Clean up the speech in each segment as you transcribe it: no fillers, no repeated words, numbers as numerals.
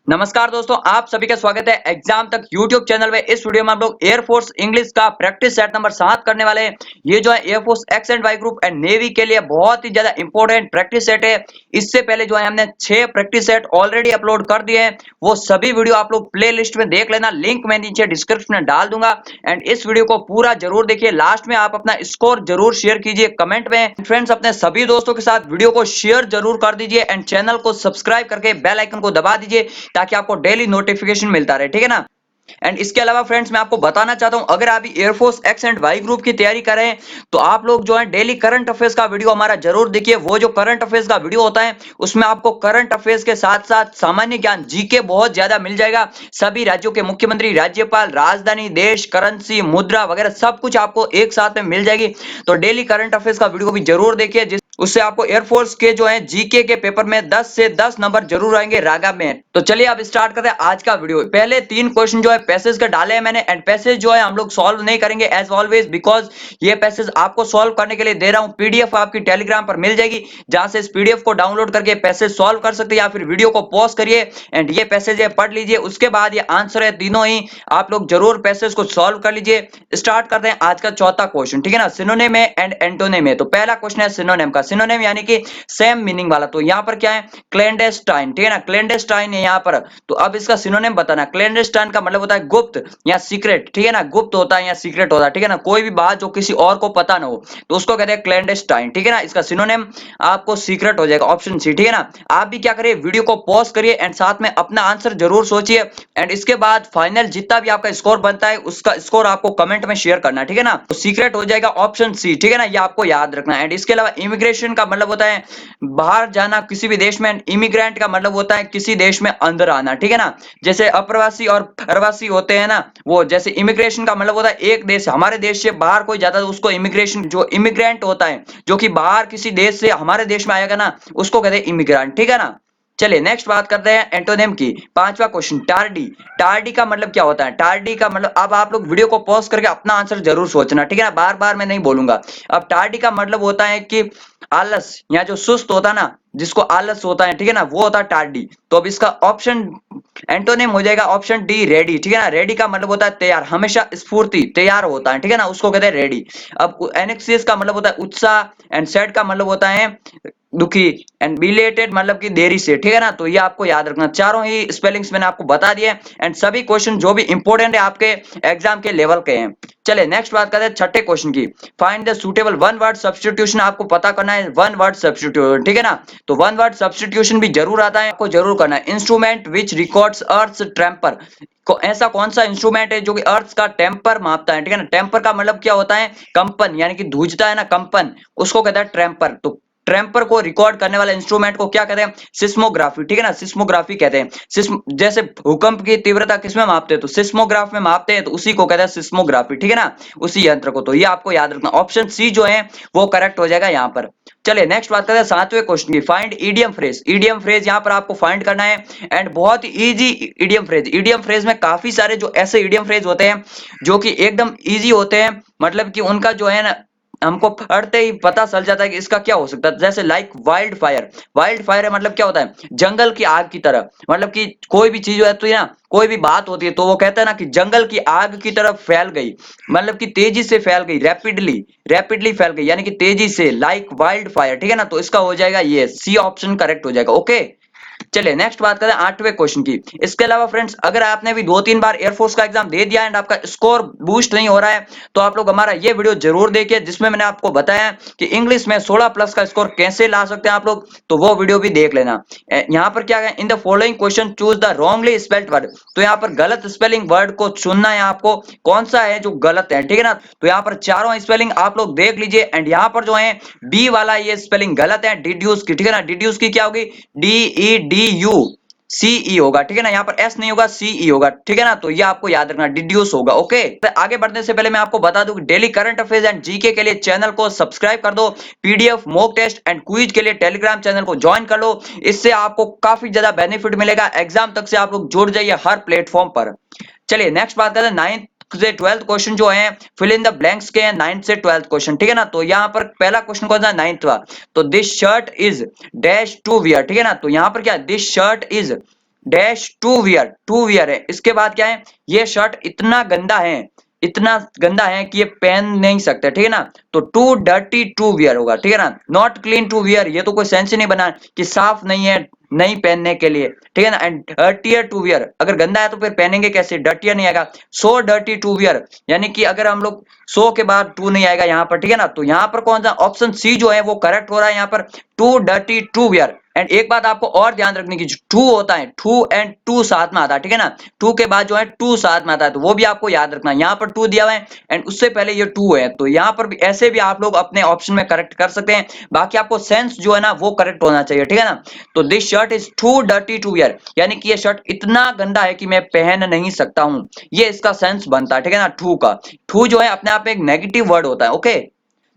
नमस्कार दोस्तों, आप सभी का स्वागत है एग्जाम तक यूट्यूब चैनल में। इस वीडियो में हम लोग एयरफोर्स इंग्लिश का प्रैक्टिस सेट नंबर 7 करने वाले हैं। ये जो है air force X and Y group and navy के लिए बहुत ही ज्यादा इंपॉर्टेंट प्रैक्टिस सेट है। इससे पहले जो है हमने 6 प्रैक्टिस सेट ऑलरेडी अपलोड कर दिए हैं। वो सभी वीडियो आप लोग प्ले लिस्ट में देख लेना, लिंक मैं नीचे डिस्क्रिप्शन में डाल दूंगा। एंड इस वीडियो को पूरा जरूर देखिए, लास्ट में आप अपना स्कोर जरूर शेयर कीजिए कमेंट में। फ्रेंड्स, अपने सभी दोस्तों के साथ वीडियो को शेयर जरूर कर दीजिए एंड चैनल को सब्सक्राइब करके बेल आइकन को दबा दीजिए ताकि आपको डेली नोटिफिकेशन मिलता रहे, ठीक है ना। एंड इसके अलावा फ्रेंड्स, मैं आपको बताना चाहता हूं, अगर आप air force X and Y group की तैयारी कर रहे हैं तो आप लोग जो है डेली करंट अफेयर्स का वीडियो हमारा जरूर देखिए। वो जो करंट अफेयर्स का वीडियो होता है उसमें आपको करंट अफेयर्स के साथ साथ सामान्य ज्ञान जीके बहुत ज्यादा मिल जाएगा। सभी राज्यों के मुख्यमंत्री, राज्यपाल, राजधानी, देश, करेंसी, मुद्रा वगैरह सब कुछ आपको एक साथ में मिल जाएगी। तो डेली करंट अफेयर्स का वीडियो भी जरूर देखिए, उससे आपको एयरफोर्स के जो है जीके के पेपर में 10 से 10 नंबर जरूर आएंगे रागा में। तो चलिए अब स्टार्ट करते हैं आज का वीडियो। पहले 3 क्वेश्चन जो है पैसेज का डाले हैं मैंने, एंड पैसेज जो है हम लोग सॉल्व नहीं करेंगे एज ऑलवेज, बिकॉज ये पैसेज आपको सॉल्व करने के लिए दे रहा हूं। पीडीएफ आपकी टेलीग्राम पर मिल जाएगी, जहां से इस पीडीएफ को डाउनलोड करके पैसेज सॉल्व कर सकते हैं, या फिर वीडियो को पॉज करिए एंड ये पैसेज है पढ़ लीजिए। उसके बाद ये आंसर है तीनों ही, आप लोग जरूर पैसेज को सॉल्व कर लीजिए। स्टार्ट करते हैं आज का चौथा क्वेश्चन, ठीक है ना, सिनोनिम एंड एंटोनिम है। तो पहला क्वेश्चन है सिनोनिम का। सिनोनिम यानी कि सेम मीनिंग वाला। तो यहाँ पर क्या है, क्लैंडेस्टाइन, ठीक है ना, क्लैंडेस्टाइन है यहाँ पर। तो अब इसका सिनोनिम बताना। क्लैंडेस्टाइन का मतलब होता है गुप्त या सीक्रेट, ठीक है ना, गुप्त होता है या सीक्रेट होता है, ठीक है ना, कोई भी बात जो किसी और को पता ना हो तो उसको कहते हैं क्लैंडेस्टाइन, ठीक है ना। इसका सिनोनिम आपको सीक्रेट हो जाएगा, ऑप्शन सी, ठीक है ना। आप भी क्या करिए, वीडियो को पॉज करिए एंड साथ में अपना आंसर जरूर सोचिए एंड इसके बाद फाइनल जितना भी आपका स्कोर बनता है उसका स्कोर आपको कमेंट में शेयर करना, ठीक है ना। तो सीक्रेट हो जाएगा ऑप्शन सी, ठीक है ना, ये आपको याद रखना है। एंड इसके अलावा इमिग्रेशन का मतलब होता है बाहर जाना किसी भी देश में। इमिग्रेंट का मतलब होता है किसी देश में अंदर आना, ठीक है ना। जैसे अप्रवासी और प्रवासी होते हैं ना, वो जैसे इमिग्रेशन का मतलब होता है एक देश, हमारे देश से बाहर कोई जाता है तो उसको इमिग्रेशन। जो इमिग्रेंट होता है जो कि बाहर किसी देश से हमारे देश में आएगा ना, उसको कहते हैं इमिग्रेंट, ठीक है ना। चलिए नेक्स्ट बात करते हैं एंटोनिम की। पांचवा क्वेश्चन, टार्डी। टार्डी का मतलब क्या होता है? टार्डी का मतलब, अब आप लोग वीडियो को पॉज करके अपना आंसर जरूर सोचना, ठीक है ना, बार बार मैं नहीं बोलूंगा। अब टार्डी का मतलब होता है कि आलस या जो सुस्त होता है ना, जिसको आलस होता है, ठीक है ना, वो होता है टार्डी। तो अब इसका ऑप्शन एंटोनिम हो जाएगा ऑप्शन डी, रेडी, ठीक है ना। रेडी का मतलब होता है तैयार, हमेशा स्फूर्ति, तैयार होता है, ठीक है ना, उसको कहते हैं रेडी। अब एनेक्सियस का मतलब होता है उत्साह एंड सैड का मतलब होता है दुखी एंड बिलेटेड मतलब कि देरी से, ठीक है ना। तो ये आपको याद रखना। चारों ही स्पेलिंग्स मैंने आपको बता दिए एंड सभी क्वेश्चन जो भी इंपॉर्टेंट है आपके एग्जाम के लेवल के हैं। चलिए नेक्स्ट बात करते हैं छठे क्वेश्चन की। Find the suitable one word substitution. आपको पता करना है वन वर्ड सब्स्टिट्यूशन, ठीक है ना। तो वन वर्ड सब्स्टिट्यूशन भी जरूर आता है, आपको जरूर करना है। Instrument which records earth's temper. ऐसा कौन सा इंस्ट्रूमेंट है जो कि अर्थ का टेम्पर मापता है, ठीक है ना। टेम्पर का मतलब क्या होता है, कंपन, यानी कि धूजता है ना कंपन, उसको कहता है टेम्पर। तो ट्रेम्पर को रिकॉर्ड करने वाले इंस्ट्रूमेंट को क्या कहते हैं? सिस्मोग्राफी, ठीक है ना, सिस्मोग्राफी कहते हैं। सिस्म जैसे भूकंप की तीव्रता किसमें मापते हैं? तो सिस्मोग्राफ में मापते हैं, तो उसी को कहते हैं सिस्मोग्राफी, ठीक है ना, उसी यंत्र को। तो ये आपको याद रखना, ऑप्शन सी जो है वो करेक्ट हो जाएगा यहाँ पर। चलिए नेक्स्ट बात करते हैं सातवें क्वेश्चन की। Find idiom phrase. Idiom phrase यहाँ पर आपको फाइंड करना है एंड बहुत ही easy idiom phrase. Idiom phrase में काफी सारे जो ऐसे ईडियम फ्रेज होते हैं जो कि एकदम इजी होते हैं, मतलब कि उनका जो है ना हमको पढ़ते ही पता चल जाता है कि इसका क्या हो सकता है। जैसे like wild fire. Wild fire है मतलब क्या होता है, जंगल की आग की तरह, मतलब कि कोई भी चीज होती है ना, कोई भी बात होती है तो वो कहता है ना कि जंगल की आग की तरफ फैल गई, मतलब कि तेजी से फैल गई, रैपिडली रैपिडली फैल गई, यानी कि तेजी से, लाइक वाइल्ड फायर, ठीक है ना। तो इसका हो जाएगा ये सी ऑप्शन करेक्ट हो जाएगा। ओके, चलिए नेक्स्ट बात करें आठवें क्वेश्चन की। इसके अलावा फ्रेंड्स, अगर आपने भी 2-3 बार एयरफोर्स का एग्जाम दे दिया एंड आपका स्कोर बूस्ट नहीं हो रहा है तो आप लोग हमारा ये वीडियो जरूर देखिए, जिसमें मैंने आपको बताया कि इंग्लिश में 16 प्लस का स्कोर कैसे ला सकते हैं आप लोग, तो वो वीडियो भी देख लेना। यहाँ पर क्या है, in the following question choose the wrongly spelled word. तो यहाँ पर गलत स्पेलिंग वर्ड को चुनना है आपको, कौन सा है जो गलत है, ठीक है ना। तो यहाँ पर चारों स्पेलिंग आप लोग देख लीजिए एंड यहाँ पर जो है बी वाला ये स्पेलिंग गलत है, डिड्यूस की, ठीक है ना। डिड्यूस की क्या होगी, DEDU, सीई होगा, ठीक है ना, यहाँ पर एस नहीं होगा, सीई होगा, ठीक है ना। तो ये आपको याद रखना, डिड्यूस होगा। ओके, तो आगे बढ़ने से पहले मैं आपको बता दूं कि daily current affairs and GK के लिए चैनल को सब्सक्राइब कर दो। PDF, mock test and quiz के लिए टेलीग्राम चैनल को ज्वाइन कर लो, इससे आपको काफी ज्यादा बेनिफिट मिलेगा। एग्जाम तक से आप लोग जुड़ जाइए हर प्लेटफॉर्म पर। चलिए नेक्स्ट बात करते हैं 9th से 12th क्वेश्चन जो है फिल इन द ब्लैंक्स के हैं, 9th से 12th क्वेश्चन, ठीक है ना। तो यहाँ पर पहला क्वेश्चन कौन सा, 9th वाला। तो this shirt is dash to wear, ठीक है ना। तो यहाँ पर क्या, this shirt is dash to wear है, इसके बाद क्या है, ये शर्ट इतना गंदा है कि ये पहन नहीं सकते, ठीक है ना। तो टू डर्टी टू वियर होगा, ठीक है ना। नॉट क्लीन टू वियर, ये तो कोई सेंस ही नहीं बना कि साफ नहीं है नहीं पहनने के लिए, ठीक है ना। एंड डर्टियर टू वियर, अगर गंदा है तो फिर पहनेंगे कैसे, डर्टियर नहीं आएगा। सो डर्टी टू वियर, यानी कि अगर हम लोग सो के बाद टू नहीं आएगा यहाँ पर, ठीक है ना। तो यहाँ पर कौन सा ऑप्शन सी जो है वो करेक्ट हो रहा है यहाँ पर, too dirty to wear. And एक बात आपको और ध्यान रखने की, टू होता है, टू एंड टू साथ में आता है, ठीक है ना। टू के बाद जो है टू साथ में आता है, तो वो भी आपको याद रखना है। यहाँ पर टू दिया हुआ है एंड उससे पहले ये टू है, तो यहाँ पर भी ऐसे भी आप लोग अपने ऑप्शन में करेक्ट कर सकते हैं। बाकी आपको सेंस जो है ना वो करेक्ट होना चाहिए, ठीक है ना। तो this shirt is too dirty to wear, यानी कि ये शर्ट इतना गंदा है कि मैं पहन नहीं सकता हूँ, ये इसका सेंस बनता है, ठीक है ना। टू का, टू जो है अपने आप में एक नेगेटिव वर्ड होता है, ओके।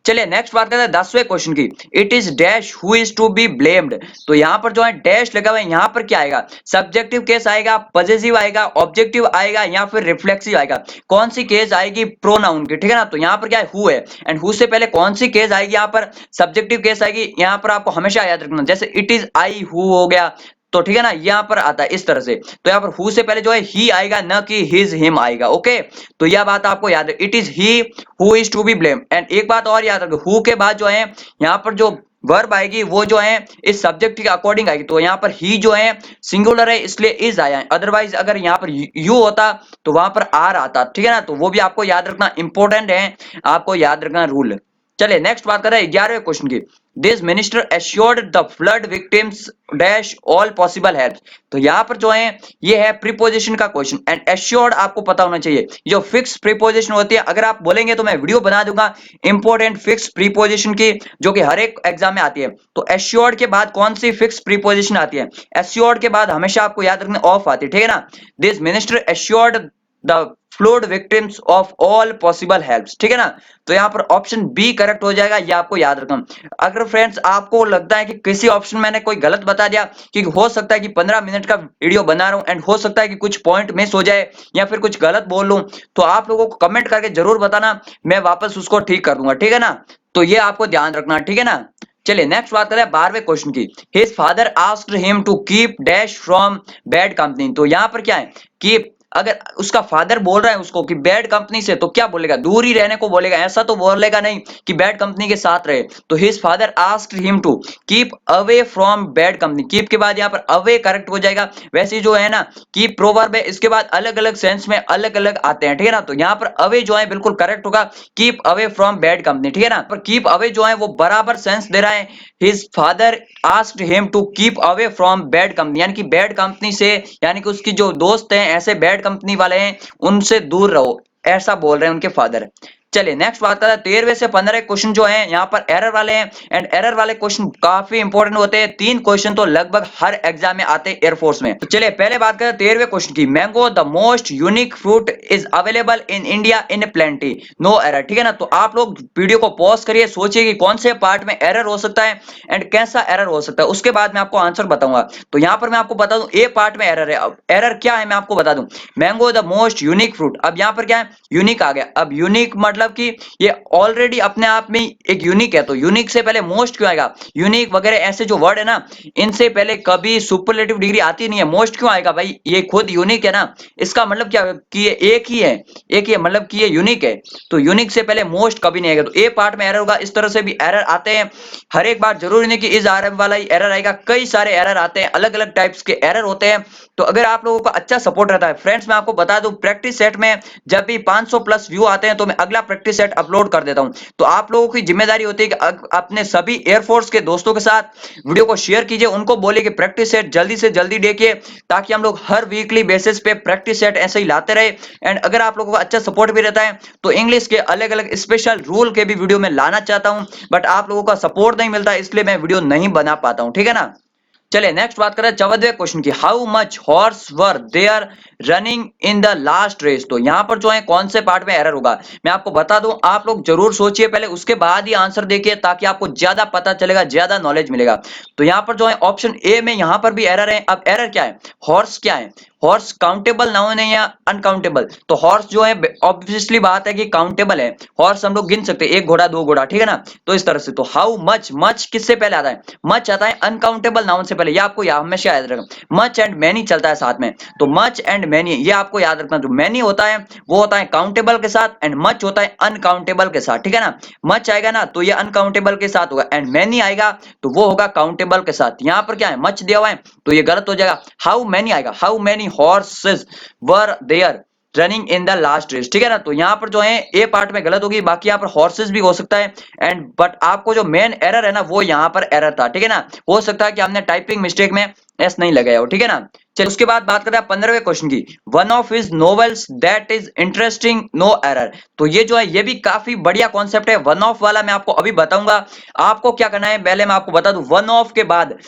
चलिए नेक्स्ट बात करते हैं 10वें क्वेश्चन की। It is dash who is to be blamed, तो यहाँ पर जो है डैश लगा हुआ है, यहाँ पर क्या आएगा, सब्जेक्टिव केस आएगा, पॉजिटिव आएगा, ऑब्जेक्टिव आएगा या फिर रिफ्लेक्सिव आएगा। कौन सी केस आएगी, प्रोनाउन की, ठीक है ना। तो यहाँ पर क्या है, हु है, एंड हु से पहले कौन सी केस आएगी, यहाँ पर सब्जेक्टिव केस आएगी। यहाँ पर आपको हमेशा याद रखना, जैसे इट इज आई हु हो गया, तो ठीक है ना, यहाँ पर आता है इस तरह से। तो यहाँ पर हु से पहले जो है ही आएगा, न कि हिज हिम आएगा, ओके। तो यह बात आपको याद है, it is he who is to be blame. And एक बात और याद रखो, हु के बाद जो है यहाँ पर जो वर्ब आएगी वो जो है इस सब्जेक्ट के अकॉर्डिंग आएगी। तो यहाँ पर ही जो है सिंगुलर है इसलिए इज आया है, अदरवाइज अगर यहाँ पर यू होता तो वहां पर आर आता, ठीक है ना। तो वो भी आपको याद रखना इंपॉर्टेंट है, आपको याद रखना रूल। चलिए नेक्स्ट बात कर रहे हैं 11वें क्वेश्चन की। This minister assured the flood victims dash all possible help, तो यहाँ पर जो है ये है प्रीपोजिशन का क्वेश्चन। एंड एश्योर्ड आपको पता होना चाहिए, जो फिक्स प्रीपोजिशन होती है, अगर आप बोलेंगे तो मैं वीडियो बना दूंगा इंपॉर्टेंट फिक्स प्रीपोजिशन की, जो कि हर एक एग्जाम में आती है। तो एश्योर्ड के बाद कौन सी फिक्स प्रीपोजिशन आती है, एश्योर्ड के बाद हमेशा आपको याद रखना ऑफ आती है, ठीक है ना। This minister assured the flood victims of all possible helps, ठीक है ना। तो यहाँ पर ऑप्शन बी करेक्ट हो जाएगा, ये आपको याद रखना। अगर फ्रेंड्स आपको लगता है कि किसी ऑप्शन मैंने कोई गलत बता दिया, कि हो सकता है कि 15 मिनट का वीडियो बना रहा हूं एंड हो सकता है कि कुछ पॉइंट मिस हो जाए या फिर कुछ गलत बोल लूं, तो आप लोगों को कमेंट करके जरूर बताना, मैं वापस उसको ठीक कर दूंगा, ठीक है ना। तो ये आपको ध्यान रखना, ठीक है ना। चलिए नेक्स्ट बात करें 12वें क्वेश्चन की। His father asked him to keep dash from bad company, तो यहाँ पर क्या है कि अगर उसका फादर बोल रहा है उसको कि बैड कंपनी से, तो क्या बोलेगा, दूर ही रहने को बोलेगा, ऐसा तो बोलेगा नहीं कि बैड कंपनी के साथ रहे। तो his father asked him to keep away from bad company, keep के बाद यहाँ पर अवे करेक्ट हो जाएगा। वैसे जो है ना कीप प्रोवर्ब है, इसके बाद अलग अलग सेंस में अलग अलग आते हैं, ठीक है ना। तो यहाँ पर अवे जो है बिल्कुल करेक्ट होगा, keep away from bad company, ठीक है ना। पर कीप अवे जो है वो बराबर सेंस दे रहा है, his father asked him to keep away from bad company, यानी कि बैड कंपनी से, यानी कि उसकी जो दोस्त हैं ऐसे बैड कंपनी वाले हैं उनसे दूर रहो, ऐसा बोल रहे हैं उनके फादर। चलिए नेक्स्ट बात करते हैं 13वें से 15 क्वेश्चन जो हैं यहाँ पर एरर वाले हैं। एंड एरर वाले क्वेश्चन काफी इंपॉर्टेंट होते हैं, 3 क्वेश्चन तो लगभग हर एग्जाम में आते हैं एयरफोर्स में। तो चलिए पहले बात करें 13वें क्वेश्चन की। Mango the most unique fruit is available in India in plenty, no error, ठीक है ना। तो आप लोग वीडियो को पॉज करिए, सोचिए कि कौन से पार्ट में एरर हो सकता है एंड कैसा एरर हो सकता है, उसके बाद मैं आपको आंसर बताऊंगा। तो यहाँ पर मैं आपको बता दूं ए पार्ट में एरर है। अब एरर क्या है मैं आपको बता दूं, mango the most unique fruit, अब यहाँ पर क्या है, यूनिक आ गया। अब यूनिक मतलब कि ये ऑलरेडी अपने आप में एक यूनिक है, तो यूनिक से पहले मोस्ट क्यों आएगा, यूनिक वगैरह ऐसे जो वर्ड है ना इनसे पहले कभी सुपरलेटिव डिग्री आती नहीं है, मोस्ट क्यों आएगा भाई, ये खुद यूनिक है ना। इसका मतलब क्या कि ये एक ही है, एक ही है मतलब कि ये यूनिक है, तो यूनिक से पहले मोस्ट कभी नहीं आएगा। तो ए पार्ट में एरर होगा, इस तरह से भी एरर आते हैं। हर एक बार जरूरी नहीं कि इस आरएफ वाला ही एरर आएगा, कई सारे एरर आते हैं, अलग अलग टाइप्स के एरर होते हैं। तो अगर आप लोगों का अच्छा सपोर्ट रहता है फ्रेंड्स, मैं आपको बता दूं प्रैक्टिस सेट में जब भी 500 प्लस व्यू आते हैं तो मैं अगला प्रैक्टिस सेट अपलोड कर देता हूं। तो आप लोगों की जिम्मेदारी होती है कि अपने सभी एयरफोर्स के दोस्तों के साथ वीडियो को शेयर कीजिए, उनको बोलिए कि प्रैक्टिस सेट जल्दी से जल्दी देखिए, ताकि हम लोग हर वीकली बेसिस पे प्रैक्टिस सेट ऐसे ही लाते रहे। एंड अगर आप लोगों का अच्छा सपोर्ट भी रहता है तो इंग्लिश के अलग अलग स्पेशल रूल के भी वीडियो में लाना चाहता हूं, बट आप लोगों का सपोर्ट नहीं मिलता इसलिए मैं वीडियो नहीं बना पाता हूं, ठीक है ना। चलिए नेक्स्ट बात करें 14वें क्वेश्चन की। How much horse were there running in the last race, तो यहाँ पर जो है कौन से पार्ट में एरर होगा मैं आपको बता दूं, आप लोग जरूर सोचिए पहले, उसके बाद ही आंसर देखिए ताकि आपको ज्यादा पता चलेगा, ज्यादा नॉलेज मिलेगा। तो यहाँ पर जो है ऑप्शन ए में यहाँ पर भी एरर है। अब एरर क्या है, हॉर्स क्या है, हॉर्स काउंटेबल नाउन है या अनकाउंटेबल? तो हॉर्स जो है ऑब्वियसली बात है कि काउंटेबल है, हॉर्स हम लोग गिन सकते हैं, एक घोड़ा दो घोड़ा, ठीक है ना। तो इस तरह से तो हाउ मच, मच किससे पहले आता है? मच आता है अनकाउंटेबल नाउन से पहले, ये आपको हमेशा याद रखना। मच एंड मैनी चलता है साथ में, तो मच एंड मैनी ये आपको याद रखना। जो मैनी होता है वो होता है काउंटेबल के साथ एंड मच होता है अनकाउंटेबल के साथ, ठीक है ना। मच आएगा ना तो ये अनकाउंटेबल के साथ होगा एंड मैनी आएगा तो वो होगा काउंटेबल के साथ। यहाँ पर क्या है, मच दिया हुआ है तो ये गलत हो जाएगा। हाउ मैनी आएगा, how many horses were there running in the last race, ठीक है ना। तो यहाँ पर जो है ए पार्ट में गलत होगी, बाकी यहाँ पर हॉर्सेस भी हो सकता है एंड बट आपको जो मेन एरर है ना वो यहाँ पर एरर था, ठीक है ना। हो सकता है कि हमने टाइपिंग मिस्टेक में एस नहीं लगाया हो, ठीक है ना। चलिए उसके बाद बात करते हैं 15वें क्वेश्चन की। One of his novels that is interesting no error. तो ये जो है ये भी काफी बढ़िया कॉन्सेप्ट है। वन ऑफ वाला मैं आपको अभी बताऊंगा। आपको क्या करना है, पहले मैं आपको बता दूं, वन ऑफ के बाद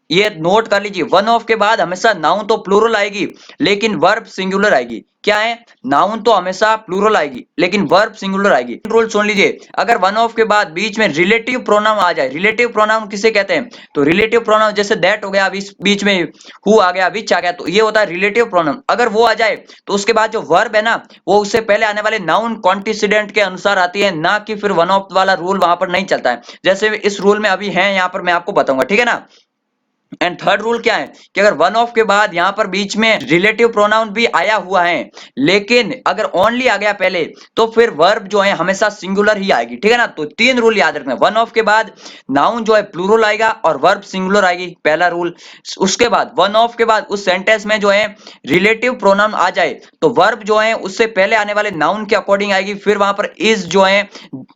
ये नोट कर लीजिए, वन ऑफ के बाद हमेशा नाउन तो प्लूरल आएगी लेकिन वर्ब सिंगुलर आएगी। क्या है, नाउन तो हमेशा प्लूरल आएगी लेकिन वर्ब सिंगुलर आएगी। रूल सुन लीजिए, अगर वन ऑफ के बाद बीच में रिलेटिव प्रोनाउन आ जाए, रिलेटिव प्रोनाउन किसे कहते हैं? तो रिलेटिव प्रोनाउन जैसे दैट हो गया, बीच में हु आ गया, विच आ गया, तो ये होता है रिलेटिव प्रोनाउन। अगर वो आ जाए तो उसके बाद जो वर्ब है ना वो उससे पहले आने वाले नाउन कॉन्टिसिडेंट के अनुसार आती है, ना कि फिर वन ऑफ वाला रूल वहां पर नहीं चलता है। जैसे इस रूल में अभी है, यहाँ पर मैं आपको बताऊंगा, ठीक है ना। एंड थर्ड रूल क्या है कि अगर वन ऑफ के बाद यहां पर बीच में रिलेटिव प्रोनाउन भी आया हुआ है लेकिन अगर ओनली आ गया पहले तो फिर वर्ब जो है हमेशा सिंगुलर ही आएगी, ठीक है ना। तो तीन रूल याद रखना, वन ऑफ के बाद नाउन जो है प्लूरल आएगा और वर्ब सिंगुलर आएगी, पहला रूल। उसके बाद वन ऑफ के बाद उस सेंटेंस में जो है रिलेटिव प्रोनाउन आ जाए तो वर्ब जो है उससे पहले आने वाले नाउन के अकॉर्डिंग आएगी, फिर वहां पर इज जो है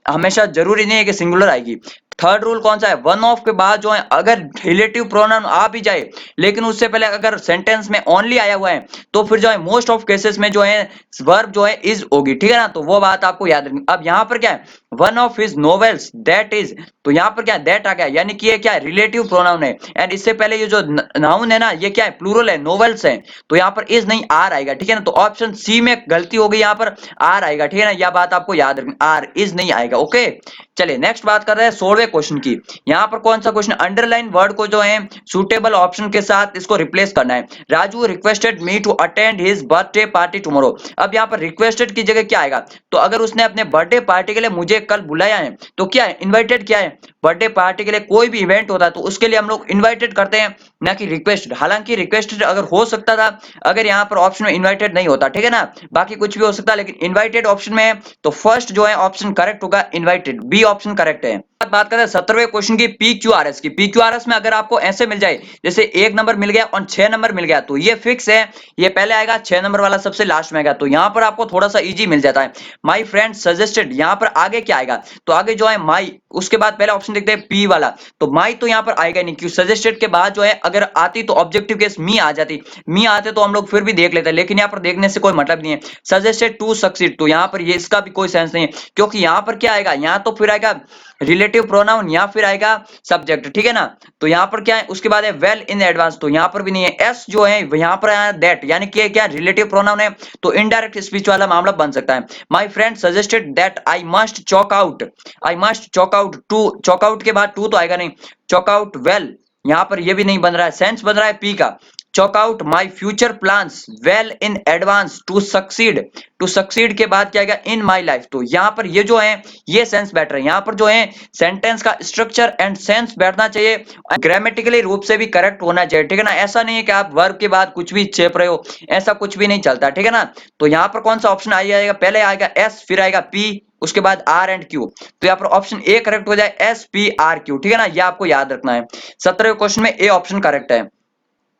हमेशा जरूरी नहीं है कि सिंगुलर आएगी। थर्ड रूल कौन सा है, वन ऑफ के बाद जो है अगर रिलेटिव प्रोनाउन आ भी जाए लेकिन उससे पहले अगर सेंटेंस में ओनली आया हुआ है तो फिर जो है मोस्ट ऑफ केसेस में जो है वर्ब जो है इज होगी, ठीक है ना। तो वो बात आपको याद रखनी। अब यहाँ पर क्या है, one of his novels that is, तो यहाँ पर क्या है, दैट आ गया, यानी कि ये क्या है, रिलेटिव प्रोनाउन है एंड इससे पहले ये जो नाउन है ना ये क्या है, प्लूरल है, नॉवेल्स है, तो यहाँ पर इज नहीं आर आएगा, ठीक है ना। तो ऑप्शन सी में गलती हो गई, यहाँ पर आर आएगा, ठीक है ना। यह बात आपको याद रखनी, आर इज नहीं आएगा, ओके। चलिए नेक्स्ट बात कर रहे हैं 16वें क्वेश्चन की। यहाँ पर कौन सा क्वेश्चन, अंडरलाइन वर्ड को जो है सुटेबल ऑप्शन के साथ इसको रिप्लेस करना है। Raju requested me to attend his birthday party tomorrow. अब यहाँ पर रिक्वेस्टेड की जगह क्या आएगा, तो अगर उसने अपने बर्थडे पार्टी के लिए मुझे कल बुलाया है तो क्या है, इनवाइटेड क्या है, बर्थडे पार्टी के लिए कोई भी इवेंट होता है तो उसके लिए हम लोग इनवाइटेड करते हैं ना कि रिक्वेस्टेड। हालांकि रिक्वेस्टेड अगर हो सकता था अगर यहाँ पर ऑप्शन में इनवाइटेड नहीं होता, ठीक है ना। बाकी कुछ भी हो सकता है लेकिन इनवाइटेड ऑप्शन में है तो फर्स्ट जो है ऑप्शन करेक्ट होगा इनवाइटेड, बी ऑप्शन करेक्ट है। बात करें 17वें क्वेश्चन की, पीक्यूआरएस की। पीक्यूआरएस में अगर आपको ऐसे मिल जाए जैसे एक नंबर मिल गया और 6 नंबर मिल गया तो ये फिक्स है, ये पहले आएगा, 6 नंबर वाला सबसे लास्ट में आएगा, तो यहाँ पर आपको थोड़ा सा इजी मिल जाता है। माई फ्रेंड सजेस्टेड, यहाँ पर आगे क्या आएगा, तो आगे जो है माई, उसके बाद पहला ऑप्शन देखते हैं पी वाला, तो माई तो यहाँ पर आएगा नहीं, क्यों, सजेस्टेड के बाद जो है अगर आती तो ऑब्जेक्टिव केस मी आ जाती, मी आते तो हम लोग फिर भी देख लेते हैं, लेकिन यहाँ पर देखने से कोई मतलब नहीं है। सजेस्टेड टू सक्सीड, तो यहाँ पर ये इसका भी कोई सेंस नहीं है, क्योंकि यहाँ पर क्या आएगा, यहाँ तो फिर आएगा रिलेटिव प्रोनाउन या फिर आएगा सब्जेक्ट, ठीक है ना। तो यहाँ पर क्या है, उसके बाद है वेल इन एडवांस, तो यहाँ पर भी नहीं है। एस जो है यहाँ पर आया दैट, यानी कि क्या रिलेटिव प्रोनाउन है तो इनडायरेक्ट स्पीच वाला मामला बन सकता है। My friend suggested that I must chalk out, I must chalk out to, chalk out के बाद टू तो आएगा नहीं, चॉक आउट वेल, यहाँ पर ये भी नहीं बन रहा है, सेंस बन रहा है पी का। Chalk out my future plans well in advance to succeed, to succeed के बाद क्या आएगा, इन माई लाइफ, तो यहाँ पर ये जो है ये सेंस बैठ रहा है। यहाँ पर जो है सेंटेंस का स्ट्रक्चर एंड सेंस बैठना चाहिए, ग्रामेटिकली रूप से भी करेक्ट होना चाहिए, ठीक है ना। ऐसा नहीं है कि आप वर्ब के बाद कुछ भी छेप रहे हो, ऐसा कुछ भी नहीं चलता, ठीक है ना। तो यहाँ पर कौन सा ऑप्शन आ जाएगा, पहले आएगा एस फिर आएगा पी उसके बाद आर एंड क्यू, तो यहाँ पर ऑप्शन ए करेक्ट हो जाए, एस पी आर क्यू, ठीक है ना। यह आपको याद रखना है। 17वें क्वेश्चन में ए ऑप्शन करेक्ट है।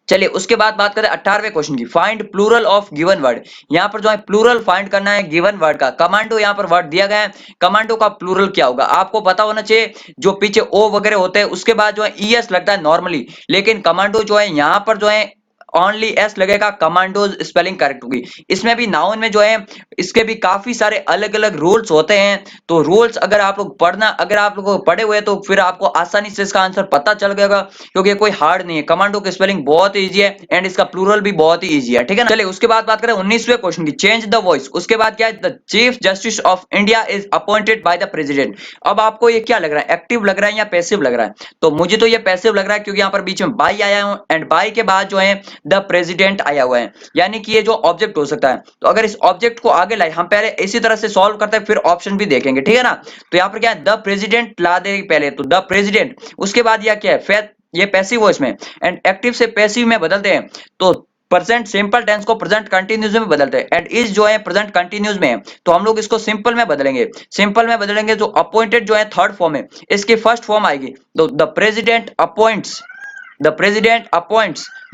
चलिए उसके बाद बात करें 18वें क्वेश्चन की, find plural of given word. यहाँ पर जो है प्लूरल फाइंड करना है गिवन वर्ड का। कमांडो यहाँ पर वर्ड दिया गया है, कमांडो का प्लूरल क्या होगा आपको पता होना चाहिए। जो पीछे ओ वगैरह होते हैं उसके बाद जो है ईएस लगता है नॉर्मली, लेकिन कमांडो जो है यहाँ पर जो है ओनली एस लगेगा, कमांडोज स्पेलिंग करेक्ट होगी। इसमें भी नाउन में जो है इसके भी काफी सारे अलग अलग रूल्स होते हैं, तो रूल्स अगर आप लोग पढ़ना, अगर आप लोग पढ़े हुए तो फिर आपको आसानी से इसका आंसर पता चल गएगा, क्योंकि कोई हार्ड नहीं है। कमांडो की स्पेलिंग बहुत इजी है एंड इसका प्लूरल भी बहुत ही इजी है, ठीक है ना। चलिए उसके बाद बात करें 19वें क्वेश्चन की, चेंज द वॉइस। उसके बाद क्या है, the chief justice of India is appointed by the president. अब आपको ये क्या लग रहा है, एक्टिव लग रहा है या पैसिव लग रहा है, तो मुझे तो ये पैसिव लग रहा है, क्योंकि यहाँ पर बीच में बाई आया हूं एंड बाई के बाद जो है द प्रेसिडेंट आया हुआ है, यानी कि ये जो ऑब्जेक्ट हो सकता है। तो अगर इस ऑब्जेक्ट को आगे लाए, हम पहले इसी तरह से सॉल्व करते हैं फिर ऑप्शन भी देखेंगे, ठीक है ना। तो यहाँ पर क्या है, द प्रेसिडेंट ला दे पहले, तो द प्रेसिडेंट, उसके बाद यह क्या है, ये पैसिव वॉइस में, एंड एक्टिव से पैसिव में बदलते हैं तो प्रेजेंट सिंपल टेंस को प्रेजेंट कंटिन्यूस में बदलते हैं। एंड इज जो है प्रेजेंट कंटिन्यूस में है, तो हम लोग इसको सिंपल में बदलेंगे। सिंपल में बदलेंगे जो अपॉइंटेड जो है थर्ड फॉर्म है, इसकी फर्स्ट फॉर्म आएगी, तो the president appoints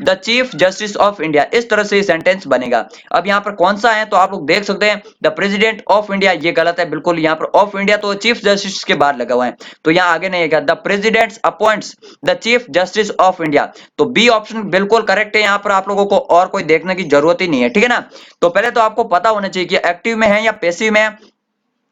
the chief justice of India, इस तरह से ये सेंटेंस बनेगा। अब यहाँ पर कौन सा है, तो आप लोग देख सकते हैं द प्रेसिडेंट ऑफ इंडिया, ये गलत है बिल्कुल, यहाँ पर ऑफ इंडिया तो चीफ जस्टिस के बाद लगा हुआ है, तो यहाँ आगे नहीं है, the president appoints the chief justice of India, तो बी ऑप्शन बिल्कुल करेक्ट है। यहाँ पर आप लोगों को और कोई देखने की जरूरत ही नहीं है, ठीक है ना। तो पहले तो आपको पता होना चाहिए कि एक्टिव में है या पैसिव में है,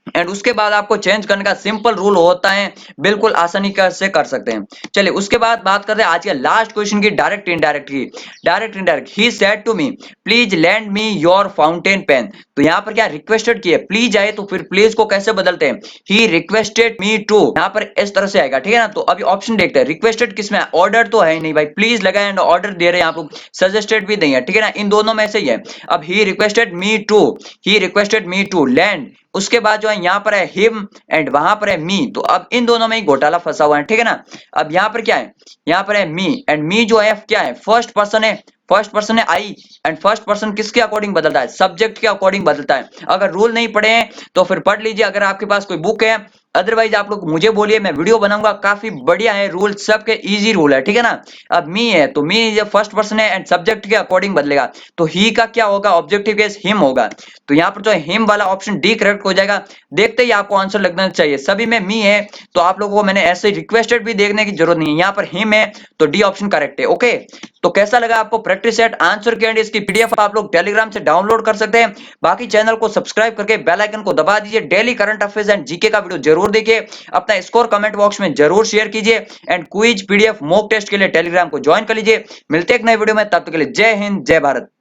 एंड उसके बाद आपको चेंज करने का सिंपल रूल होता है, बिल्कुल आसानी से कर सकते हैं। चलिए उसके बाद बात करते हैं आज के लास्ट क्वेश्चन की, डायरेक्ट इनडायरेक्ट की। Direct indirect, he said to me please lend me your fountain pen, तो यहाँ पर क्या रिक्वेस्टेड की है, प्लीज आए तो फिर प्लीज को कैसे बदलते हैं, ही रिक्वेस्टेड मी टू, यहाँ पर इस तरह से आएगा, ठीक है ना। तो अभी ऑप्शन देखते हैं, रिक्वेस्टेड किसमें है, ऑर्डर तो है ही नहीं भाई, प्लीज लगा एंड ऑर्डर दे रहे हैं आप लोग, सजेस्टेड भी नहीं है, ठीक है ना, इन दोनों में से ही है। अब he requested me to lend, उसके बाद जो है यहाँ पर है हिम एंड वहां पर है मी, तो अब इन दोनों में ही घोटाला फंसा हुआ है, ठीक है ना। अब यहाँ पर क्या है, यहाँ पर है मी, एंड मी जो है क्या है, फर्स्ट पर्सन है, फर्स्ट पर्सन है आई, एंड फर्स्ट पर्सन किसके अकॉर्डिंग बदलता है, सब्जेक्ट के अकॉर्डिंग बदलता है। अगर रूल नहीं पढ़े हैं तो फिर पढ़ लीजिए, अगर आपके पास कोई बुक है, अदरवाइज आप लोग मुझे बोलिए, मैं वीडियो बनाऊंगा, काफी बढ़िया है रूल, सबके इजी रूल है, ठीक है ना। अब मी है तो मी जब फर्स्ट पर्सन है एंड सब्जेक्ट के अकॉर्डिंग बदलेगा, तो ही का क्या होगा, ऑब्जेक्टिव केस हिम होगा, तो यहाँ पर जो है हिम वाला ऑप्शन डी करेक्ट हो जाएगा। देखते ही आपको आंसर लगना चाहिए, सभी में मी है, तो आप लोगों को मैंने ऐसे रिक्वेस्टेड भी देखने की जरूरत नहीं है, यहाँ पर हिम है तो डी ऑप्शन करेक्ट है। ओके, तो कैसा लगा आपको प्रैक्टिस सेट आंसर की, एंड इसकी पीडीएफ आप लोग टेलीग्राम से डाउनलोड कर सकते हैं। बाकी चैनल को सब्सक्राइब करके बेल आइकन को दबा दीजिए, daily current affairs and GK का वीडियो जरूर देखिए, अपना स्कोर कमेंट बॉक्स में जरूर शेयर कीजिए, and quiz PDF mock test के लिए टेलीग्राम को ज्वाइन कर लीजिए। मिलते हैं एक नए वीडियो में, तब तक के लिए जय हिंद जय भारत।